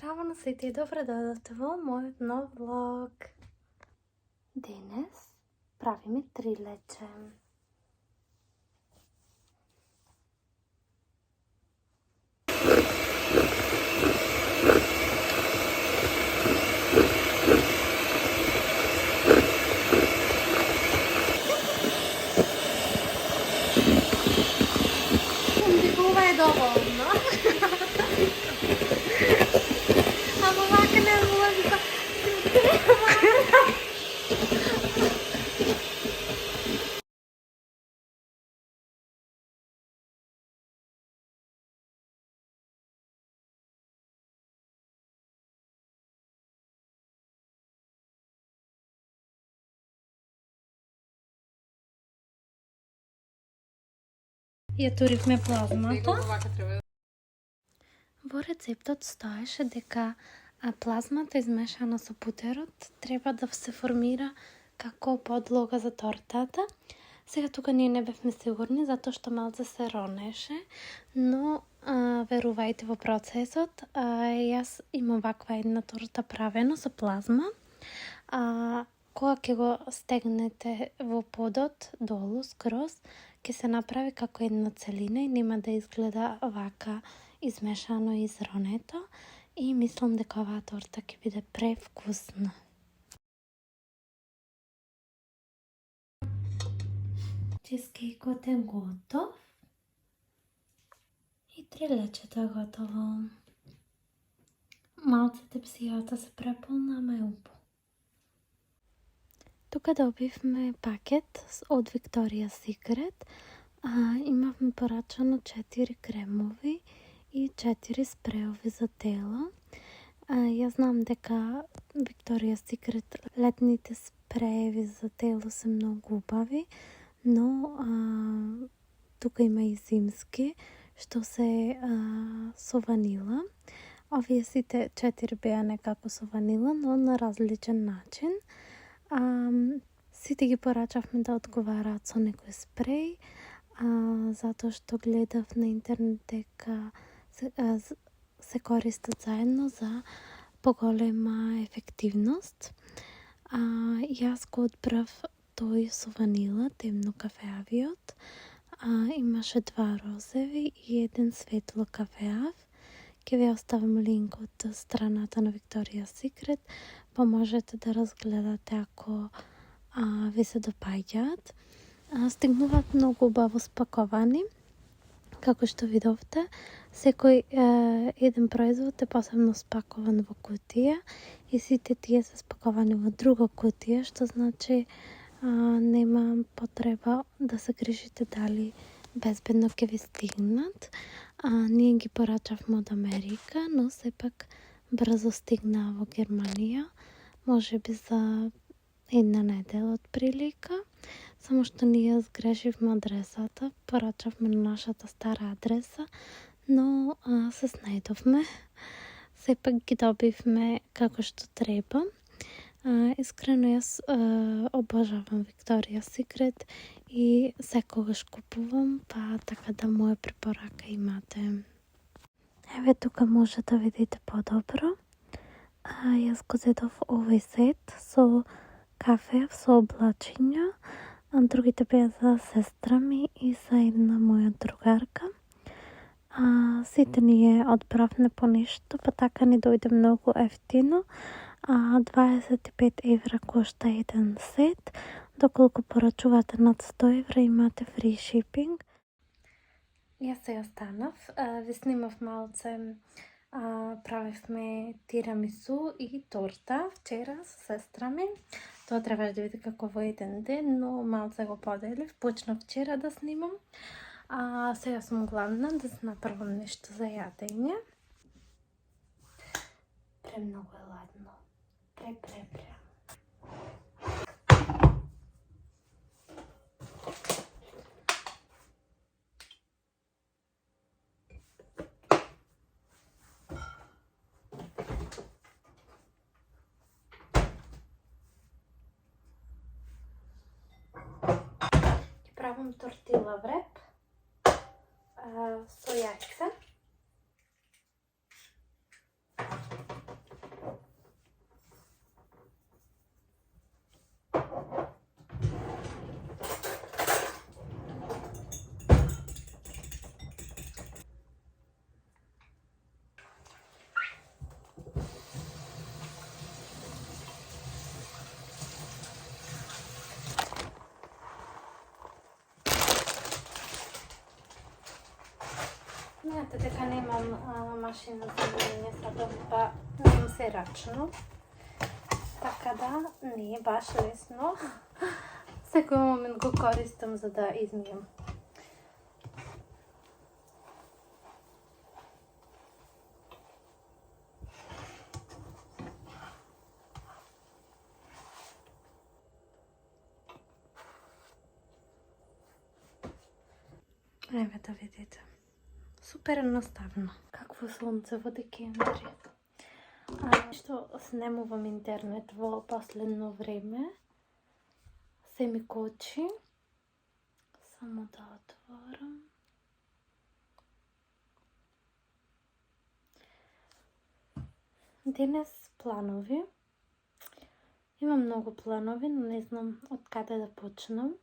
Zdravo na siti i dobrodošli u moj nov vlog. Danes pravim trileče. Ovo je dovoljno. Ама вака не може да ја туривме плазмата. Во рецептот стоеше дека плазмата измешана со путерот треба да се формира како подлога за тортата. Сега тука ние не бевме сигурни затоа што малце се ронеше, но верувајте во процесот. Јас имам ваква една торта правена со плазма. Кога ќе го стегнете во подот долу скроз, ќе се направи како една целина и нема да изгледа вака измешано и изронето. И мислам дека оваа торта ќе биде превкусна. Чизкейкот е готов. И трилечето е готово. Малце тепсијата се преполна, ама е убаво. Тука добивме пакет од Victoria's Secret. Имавме порачано 4 кремови и 4 спреови за тело. Јас знам дека Victoria's Secret летните спрееви за тело се многу убави, но тука има и зимски, што се со ванила. Овие сите 4 беа некако со ванила, но на различен начин. Сите ги порачавме да одговараат со некој спреј, затоа што гледав на интернет дека се користат заедно за поголема ефективност. Јас го одбрав тој со ванила, темно кафеавиот. Имаше 2 розеви и 1 светло кафеав. Ќе ви оставам линк од страната на Victoria's Secret, па можете да разгледате ако ви се допаѓаат. Стигнуваат многу убаво спаковани. Како што видовте, секој еден производ е посебно спакован во кутија и сите тие се спаковани во друга кутија, што значи нема потреба да се грижите дали безбедно ќе ви стигнат. Ние ги порачавме од Америка, но сепак брзо стигнаа во Германија, можеби за една недела од прилика. Само што ние сгрешивме адресата, порачавме на нашата стара адреса, но се снајдовме. Сепак ги добивме како што треба. Искрено јас обожавам Victoria's Secret и секогаш купувам, па така да моја препорака имате. Еве тука може да видите подобро. Јас го зедов овој сет со кафе со облачиња. Другите беа за сестра ми и за една моја другарка. Сите ние одбравме по нешто, па така ни дојде многу ефтино. 25 евра кошта еден сет. Доколку порачувате над 100 евра имате фри шипинг. Јас се останав, ви снимав малце, правевме тирамису и торта вчера со сестра ми. Тоа требаше да биде како во еден ден, но малце го поделив. Почнав вчера да снимам. Сега сум гладна да се направам нешто за јадење. Премногу е ладно. Пре. Правам тортила вреп со јајца. Знаете дека немам машина за миење садови, па немам се рачно. Така да, не е баш лесно. Секој момент го користам за да измијам. Еве да видите. Супер едноставно. Какво сонце во декември. Што снимувам интернет во последно време. Се ми кочи. Само да отворам. Денес планови. Имам многу планови, но не знам од каде да почнам.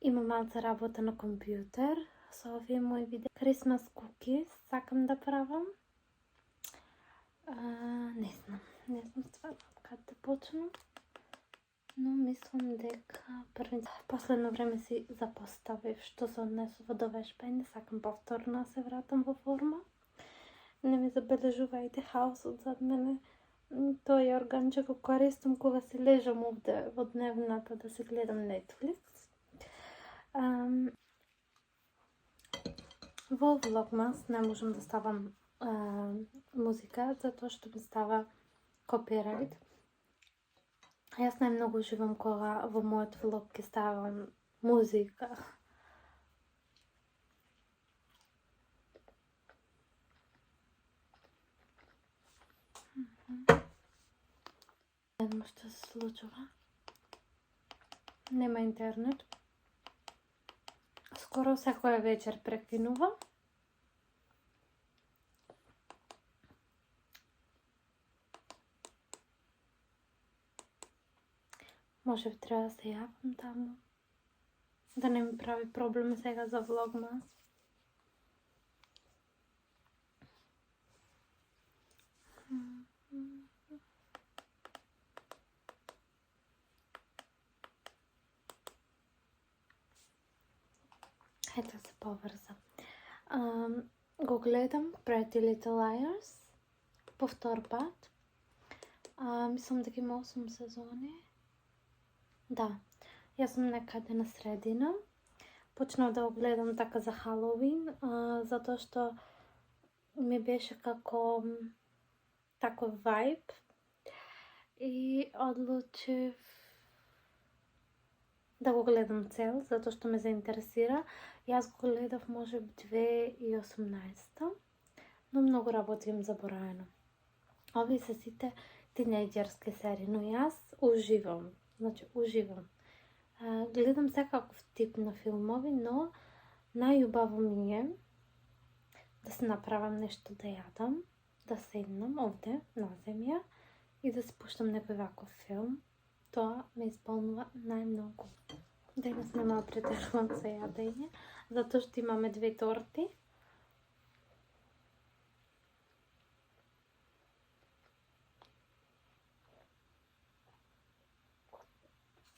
Имам малце работа на компјутер. Со овие мои видеа. Christmas cookies сакам да правам. Не знам стварно од каде да почнам. Но мислам дека последно време си запоставив што се однесува до вешбање. Сакам повторно да се вратам во форма. Не ми забележувајте хаосот зад мене. Тој органче го користам кога си лежам овде во дневната да се гледам Netflix. Во Vlogmas не можам да ставам музика, затоа што ми става копирајт. Јас најмногу уживам кога во мојот влог ќе ставам музика. Едно што се случува. Нема интернет. Скоро секоја вечер прекинува. Може би треба да се јавам таму. Да не ми прави проблеми сега за Vlogmas. Ето се поврза. Го гледам Pretty Little Liars по втор пат. Мислам дека има 8 сезони. Да, јас сум некаде на средина. Почнав да го гледам така за Халоуин, затоа што ми беше како таков вајб и одлучив да го гледам цел, затоа што ме заинтересира. Јас го гледав можеби 2018, но многу работи им забораено. Овие се сите тинејџерски серии, но јас уживам. Значи, уживам. Гледам секаков тип на филмови, но најубаво ми е да се направам нешто да јадам, да седнам овде на земја и да се пуштам некој ваков филм. Тоа ме исполнува најмногу. Денес нема да претежувам со јадење, затоа што имаме 2 торти.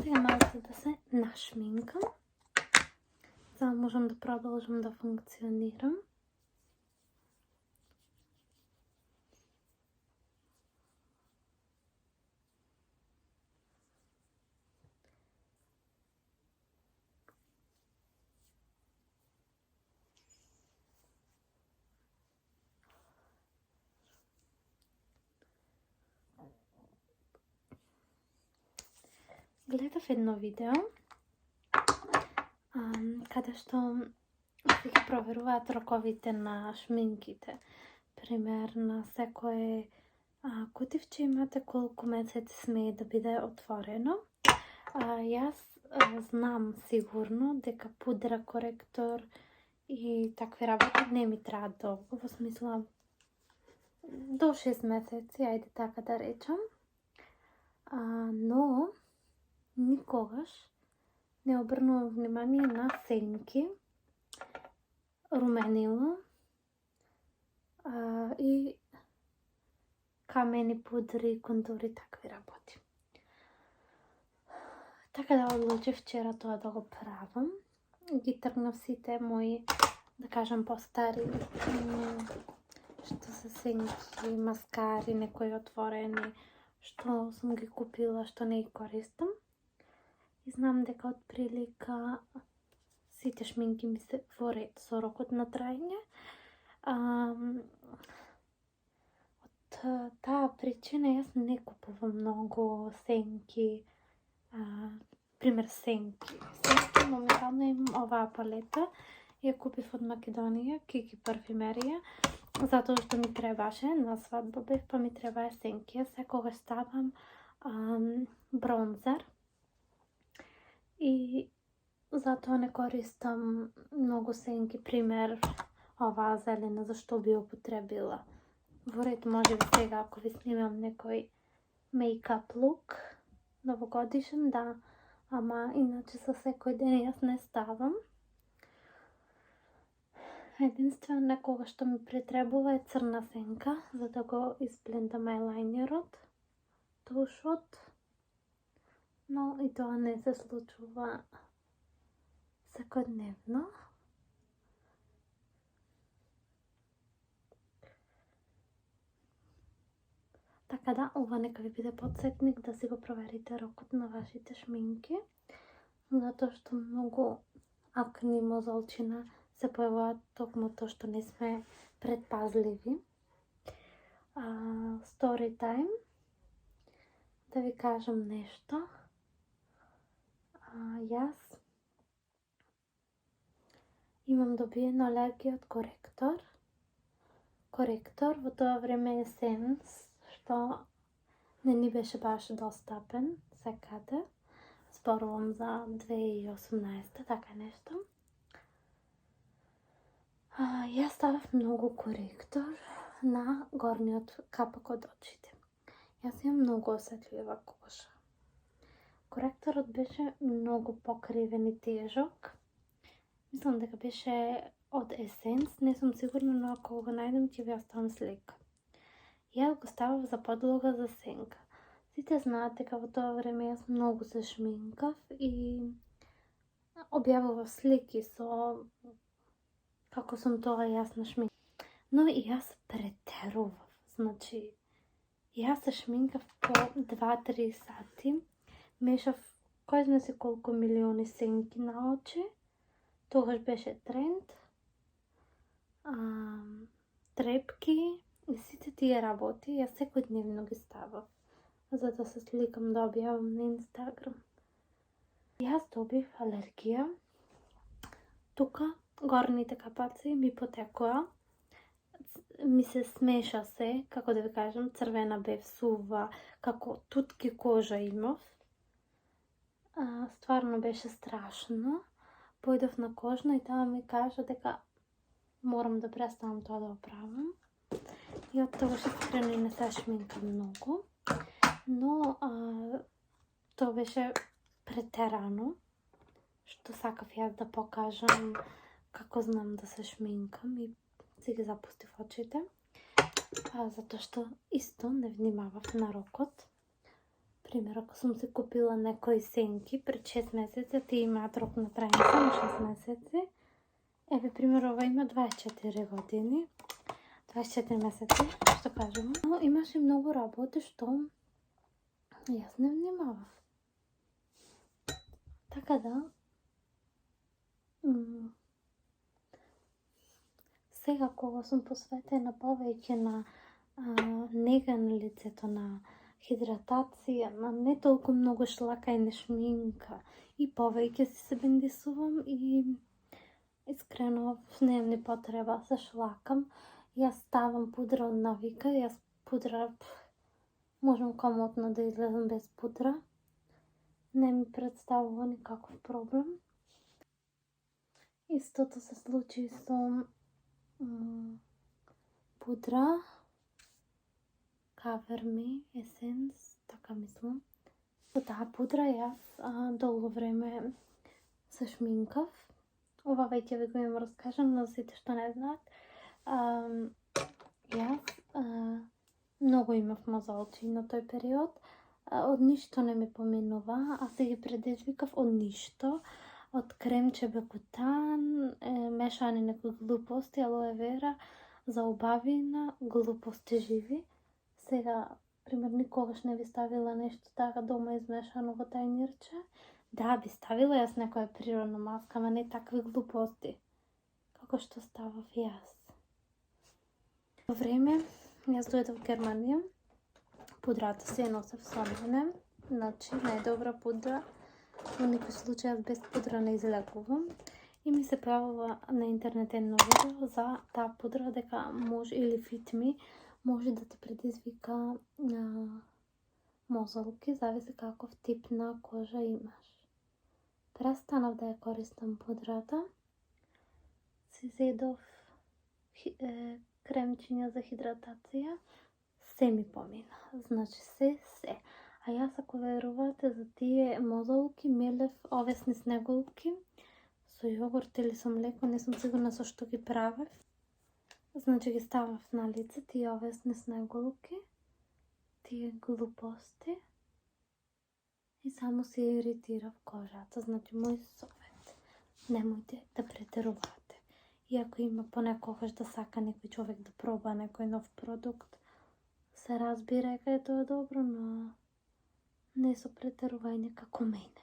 Сега малце да се нашминкам, за да можам да продолжам да функционирам. Гледав едно видео каде што си ги проверуваат роковите на шминките. Пример, на секое кутивче имате колку месеци смее да биде отворено. Јас знам сигурно дека пудра, коректор и такви работи не ми траат долго, во смисла до 6 месеци, ајде така да речам. Но никогаш не обрнувам внимание на сенки, руменило и камени, пудри, контури, такви работи. Така да одлучив вчера тоа да го правам. Ги тргнав сите мои да кажем, по-стари, што се сенки, маскари, некои отворени, што сум ги купила, што не ги користам. И знам дека од прилика сите шминки ми се во ред со рокот на трајање. Од таа причина јас не купувам многу сенки, пример сенки. Моментално имам оваа палета, ја купив од Македонија, Кики парфимерија, затоа што ми требаше, на свадба бев, па ми требаа сенки. Јас секогаш ставам бронзер и затоа не користам многу сенки, пример оваа зелена, зашто би употребила. Во ред, може би сега ако ви снимам некој мейкап лук, новогодишен, да, ама иначе со секој ден јас не ставам. Единствено некога што ми претребува е црна сенка, за да го изблендам ајлајнерот, тушот, но и тоа не се случува секојдневно. Така да, ова нека ви биде подсетник да си го проверите рокот на вашите шминки, затоа што многу акни, мозолчина се појавуваат токму тоа што не сме предпазливи. Story time. Да ви кажам нешто. Јас имам добиена алергија од коректор. Во тоа време е Сенс, што не ни беше баш достапен секаде. Зборувам за 2018, така нешто. Јас ставав многу коректор на горниот капак од очите. Јас имам многу осетлива кожа. Коректорот беше многу покривен и тежок. Мислам дека беше од Есенс, не сум сигурна, но ако го најдем ќе ви оставам слика. Јас го ставав за подлога за сенка. Сите знаат дека во тоа време јас многу се шминкав и објавував слики со како сум тоа јас на шминка. Но и јас претерував. Значи, јас се шминкав по 2-3 сати, мешав кој знае си колку милиони сенки на очи. Тогаш беше тренд, трепки и сите тие работи јас секојдневно ги ставав, за да се сликам да објавам на Инстаграм. Јас добив алергија. Тука горните капаци ми потекоа, ми се смеша се, како да ви кажам, црвена бев, сува, како тутки кожа имав. Стварно беше страшно. Појдов на кожно и таа ми кажа дека морам да престанам тоа да оправам. И од тогаш искрено и не се шминкам многу. Но тоа беше претерано, што сакав јас да покажам како знам да се шминкам и си ги запустив очите. Затоа што исто не внимавав на рокот. Пример, ако сум си купила некои сенки пред 6 месеци, а тие имаат рок на трајање само 6 месеци. Еве, пример, ова има 24 години. 24 месеци, што кажем. Но имаше многу работи што јас не внимавав. Така да, сега кога сум посветена повеќе на нега на лицето, на хидратација, на не толку многу шлакање шминка и повеќе си се бендисувам и искрено немам ни потреба се шлакам. Јас ставам пудра од навика, јас пудра можам комотно да излезам без пудра. Не ми представува никаков проблем. Истото се случи со пудра Cover Me Essence, така мислам. Со таа пудра јас долго време се шминкав. Ова веќе ви го имам раскажам, но сите што не знаат. Јас многу имав мозолчи на тој период. Од ништо не ми поминува, а се ги предизвикав од ништо. од кремче бекутан, мешани некои глупости, алоe вера, за убавина, глупости живи. Сега, пример, никогаш не би ставила нешто така дома измешано во тајнирче. Да, би ставила јас некоја природна маска, ама не такви глупости, како што ставав јас. Во време, јас дојдов во Германија, пудрата си ја носев со мене, значи најдобра пудра, во никој случај јас без пудра не излегувам. И ми се појавува на интернет едно видео за таа пудра дека може, или Fit Me, може да ти предизвика мозолки, зависи каков тип на кожа имаш. Престанав да ја користам пудрата, си зедов кремчиња за хидратација, се ми помина, значи се. А јас, ако верувате, за тие мозолки мелев овесни снеголки со јогурт или со млеко, не сум сигурна со што ги правев. Значи ги ставав на лице тие овесни снеголки, тие глупости и само се иритирав кожата. Значи, мој совет, немојте да претерувате. Иако има понекогаш да сака некој човек да проба некој нов продукт, се разбира дека тоа е добро, но не со претерување како мене.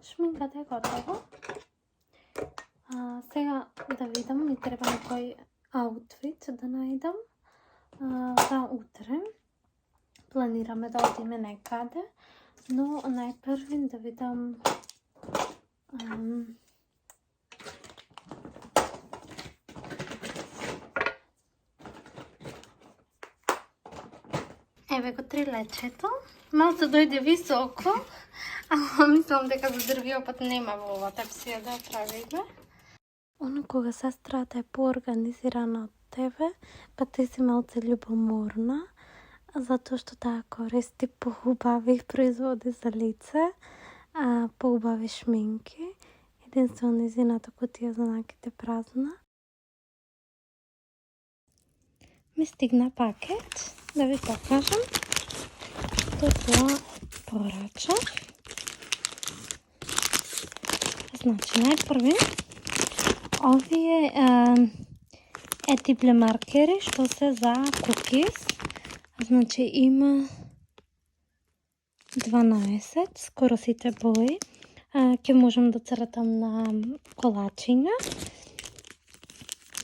Шминката е готово. Сега да видам, ми треба некој аутфит да најдам за утре. Планираме да одиме некаде, но најпрви да видам еве го трилечето. Малце дојде високо, ама мислам дека за дрвиопат нема во ова тепсија да правиме. Оно кога сестрата е поорганизирана од тебе, па ти си малце љубоморна, затоа што таа користи поубави производи за лице, поубави шминки. Единствено низината кутија за наките празна. Ми стигна пакет, да ви покажам. Тоа порачав. Значи, најпрви, овие етипле маркери што се за кукис. Значи, има 12, скоро сите бои. Ќе можам да цртам на колачиња.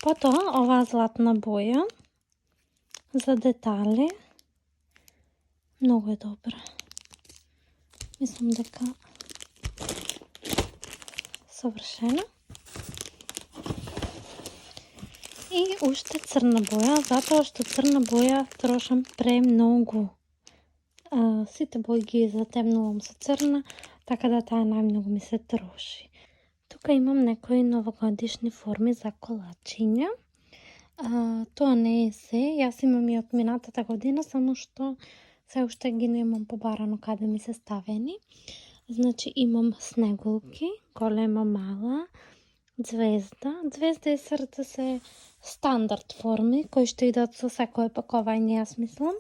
Потоа, оваа златна боја за детали. Многу е добра. Мислам дека совршена. И уште црна боја, затоа што црна боја трошам премногу. Сите бои ги затемнувам со црна, така да таа најмногу ми се троши. Тука имам некои новогодишни форми за колачиња. Тоа не е се, јас имам и од минатата година, само што се уште ги немам побарано каде ми се ставени. Значи имам снегулки, голема, мала, звезда. Звезда и срце се стандард форми кои што идат со секое пакување, јас мислам.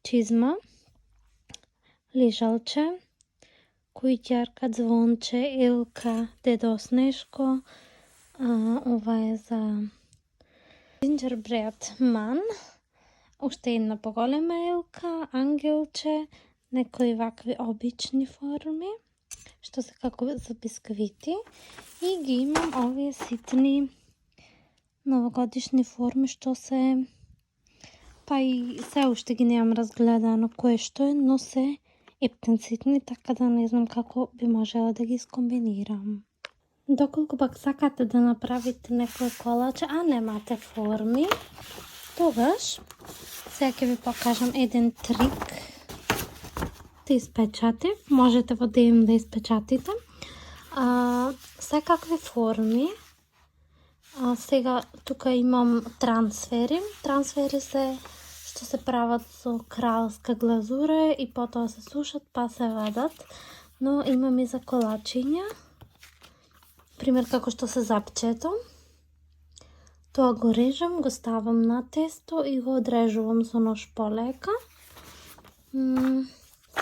Чизма, лижалче, кујќарка, звонче, елка, дедо Снешко. Ова е за Gingerbread Man. Уште една поголема елка, ангелче, некои вакви обични форми, што се како за бисквити. И ги имам овие ситни новогодишни форми, што се... Па и се уште ги немам разгледано кое што е, но се ептенситни, така да не знам како би можела да ги скомбинирам. Доколку пак сакате да направите некој колаче, а немате форми, тогаш сега ќе ви покажам еден трик да испечатив. Можете во DM да испечатите секакви форми. Сега тука имам трансфери. Трансфери се што се прават со кралска глазура и потоа се сушат па се вадат. Но имам и за колачиња. Пример како што се запчето. Тоа го режам, го ставам на тесто и го одрежувам со нож полека.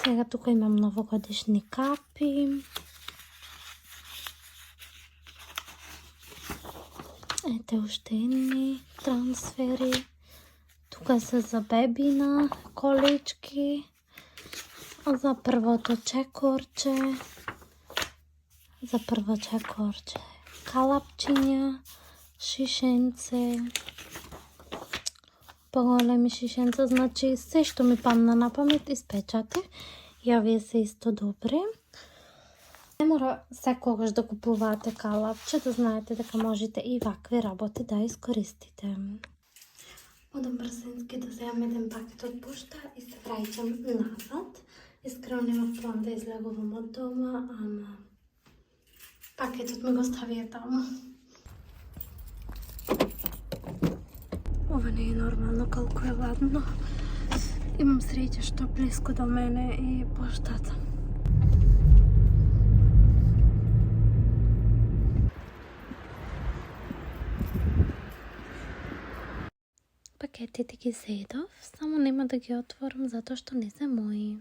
Сега тука имам новогодишни капи. Ете уште едни трансфери. Тука се за бебина колички. За првото чекорче. За прво чекорче калапчиња, шишенце, поголеми шишенца, значи се што ми падна на памет испечатив. И овие се исто добри. Не мора секогаш да купувате калапче, да знаете дека можете и вакви работи да искористите. Одам брзински да земам еден пакет од пошта и се враќам назад. Искрено немав план да излегувам од дома, ама пакетот ми го ставија таму. Ова не е нормално колку е ладно. Имам среќа што блиско до мене и поштата. Пакетите ги зедов, само нема да ги отворам затоа што не се мои.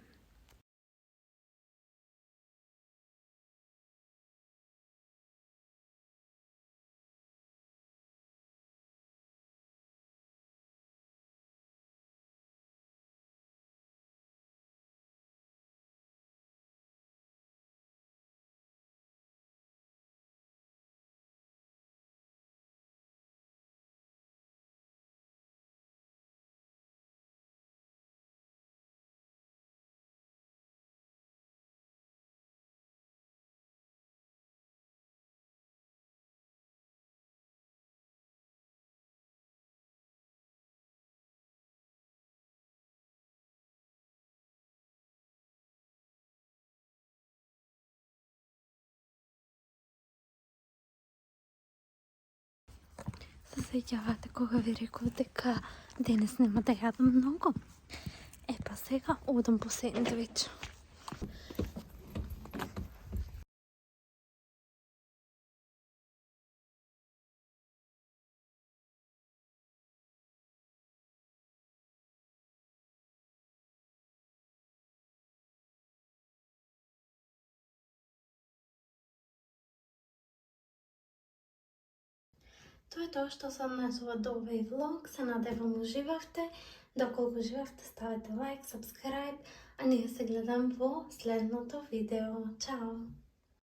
Се сеќавате кога ви реков дека денес нема да јадам многу? Епа сега одам по сендвич. Тоа е тоа што се однесува до овој влог. Се надевам уживавте. Доколку уживавте, ставете лайк, сабскрајб, а ние се гледам во следното видео. Чао!